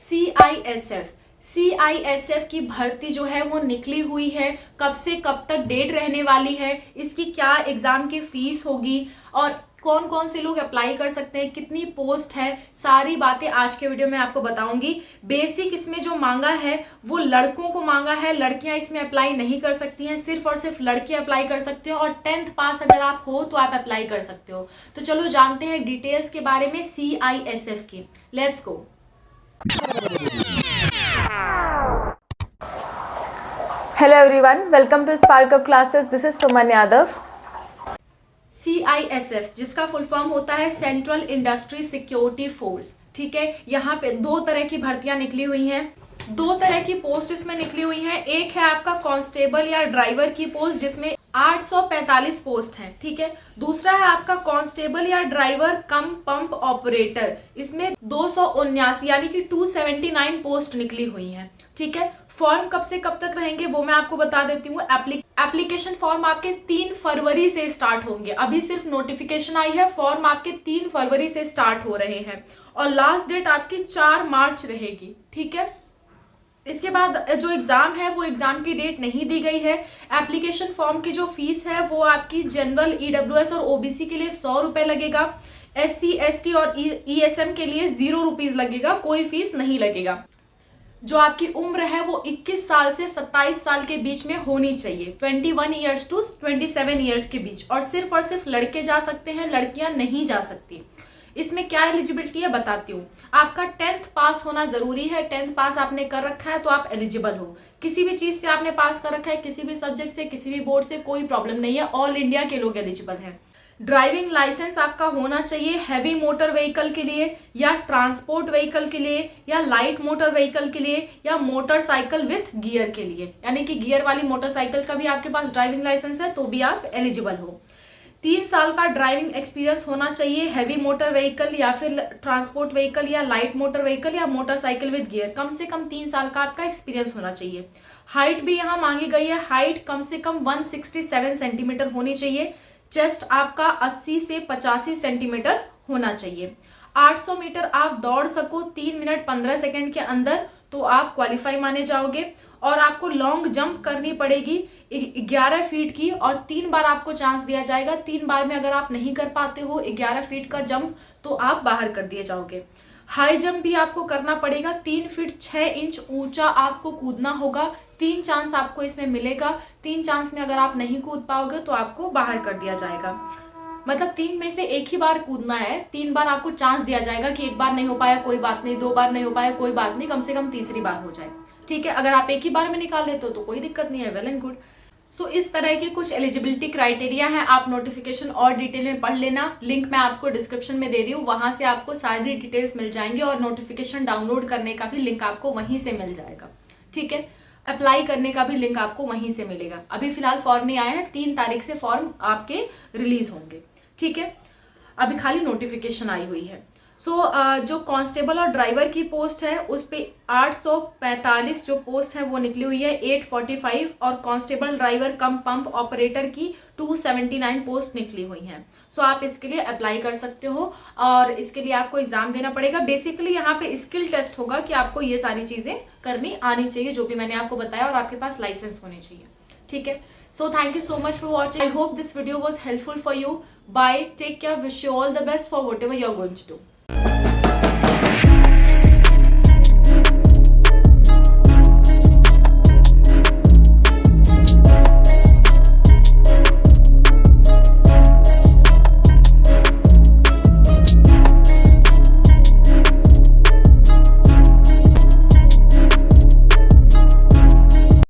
CISF CISF की भर्ती जो है वो निकली हुई है। कब से कब तक डेट रहने वाली है, इसकी क्या एग्जाम की फीस होगी और कौन कौन से लोग अप्लाई कर सकते हैं, कितनी पोस्ट है, सारी बातें आज के वीडियो में आपको बताऊंगी। बेसिक इसमें जो मांगा है वो लड़कों को मांगा है, लड़कियां इसमें अप्लाई नहीं कर सकती हैं, सिर्फ और सिर्फ लड़के अप्लाई कर सकते हो और 10th पास अगर आप हो तो आप अप्लाई कर सकते हो। तो चलो जानते हैं डिटेल्स के बारे में CISF की। Let's go. Hello everyone, welcome to Spark Up Classes. This is Suman Yadav. CISF जिसका फुल फॉर्म होता है सेंट्रल इंडस्ट्री सिक्योरिटी फोर्स। ठीक है, यहाँ पे दो तरह की भर्तियां निकली हुई हैं, दो तरह की पोस्ट इसमें निकली हुई हैं। एक है आपका कांस्टेबल या ड्राइवर की पोस्ट जिसमें 845 पोस्ट हैं। ठीक है, दूसरा है आपका कांस्टेबल या ड्राइवर कम पंप ऑपरेटर, इसमें 279 यानी कि 279 पोस्ट निकली हुई हैं। ठीक है, फॉर्म कब से कब तक रहेंगे वो मैं आपको बता देती हूँ। एप्लीकेशन फॉर्म आपके 3 फरवरी से स्टार्ट होंगे। अभी सिर्फ नोटिफिकेशन आई है, फॉर्म आपके 3 फरवरी से स्टार्ट हो रहे हैं और लास्ट डेट आपकी 4 मार्च रहेगी। ठीक है, इसके बाद जो एग्जाम है वो एग्जाम की डेट नहीं दी गई है। एप्लीकेशन फॉर्म की जो फीस है वो आपकी जनरल EWS और OBC के लिए 100 रुपए लगेगा, SC ST और ESM के लिए 0 रुपीज लगेगा, कोई फीस नहीं लगेगा। जो आपकी उम्र है वो 21 साल से 27 साल के बीच में होनी चाहिए, 21 ईयर्स टू 27 ईयर्स के बीच, और सिर्फ लड़के जा सकते हैं, लड़कियां नहीं जा सकती। इसमें क्या एलिजिबिलिटी है बताती हूँ। आपका 10th पास होना जरूरी है, 10th पास आपने कर रखा है तो आप एलिजिबल हो। किसी भी चीज से आपने पास कर रखा है, किसी भी सब्जेक्ट से, किसी भी बोर्ड से, कोई प्रॉब्लम नहीं है, ऑल इंडिया के लोग एलिजिबल हैं। ड्राइविंग लाइसेंस आपका होना चाहिए हैवी मोटर व्हीकल के लिए या ट्रांसपोर्ट व्हीकल के लिए या लाइट मोटर व्हीकल के लिए या मोटरसाइकिल विथ गियर के लिए, यानी कि गियर वाली मोटरसाइकिल का भी आपके पास ड्राइविंग लाइसेंस है तो भी आप एलिजिबल हो। 3 साल का ड्राइविंग एक्सपीरियंस होना चाहिए हैवी मोटर व्हीकल या फिर ट्रांसपोर्ट व्हीकल या लाइट मोटर व्हीकल या मोटरसाइकिल विद गियर, कम से कम 3 साल का आपका एक्सपीरियंस होना चाहिए। हाइट भी यहाँ मांगी गई है, हाइट कम से कम 167 सेंटीमीटर होनी चाहिए। चेस्ट आपका 80 से 85 सेंटीमीटर होना चाहिए। 800 मीटर आप दौड़ सको 3 मिनट 15 सेकंड के अंदर तो आप क्वालिफाई माने जाओगे। और आपको लॉन्ग जंप करनी पड़ेगी 11 फीट की और 3 बार आपको चांस दिया जाएगा। 3 बार में अगर आप नहीं कर पाते हो 11 फीट का जंप तो आप बाहर कर दिए जाओगे। हाई जंप भी आपको करना पड़ेगा, 3 फीट 6 इंच ऊंचा आपको कूदना होगा। 3 चांस आपको इसमें मिलेगा, 3 चांस में अगर आप नहीं कूद पाओगे तो आपको बाहर कर दिया जाएगा। मतलब 3 में से एक ही बार कूदना है, 3 बार आपको चांस दिया जाएगा कि एक बार नहीं हो पाया कोई बात नहीं, 2 बार नहीं हो पाया कोई बात नहीं, कम से कम तीसरी बार हो जाए। ठीक है, अगर आप एक ही बार में निकाल लेते हो तो कोई दिक्कत नहीं है, वेल एंड गुड। सो इस तरह की कुछ एलिजिबिलिटी क्राइटेरिया है, आप नोटिफिकेशन और डिटेल में पढ़ लेना। लिंक मैं आपको डिस्क्रिप्शन में दे रही हूँ, वहां से आपको सारी डिटेल्स मिल जाएंगी और नोटिफिकेशन डाउनलोड करने का भी लिंक आपको वहीं से मिल जाएगा। ठीक है, अप्लाई करने का भी लिंक आपको वहीं से मिलेगा। अभी फिलहाल फॉर्म नहीं आया है, 3 तारीख से फॉर्म आपके रिलीज होंगे। ठीक है, अभी खाली नोटिफिकेशन आई हुई है। जो कांस्टेबल और ड्राइवर की पोस्ट है उस पे 845 जो पोस्ट है वो निकली हुई है, 845, और कांस्टेबल ड्राइवर कम पंप ऑपरेटर की 279 पोस्ट निकली हुई हैं। आप इसके लिए अप्लाई कर सकते हो और इसके लिए आपको एग्जाम देना पड़ेगा। बेसिकली यहाँ पे स्किल टेस्ट होगा कि आपको ये सारी चीजें करनी आनी चाहिए जो भी मैंने आपको बताया, और आपके पास लाइसेंस होने चाहिए। ठीक है, thank you so much for watching. I hope this video was helpful for you. Bye, take care, wish you all the best for whatever you're going to do.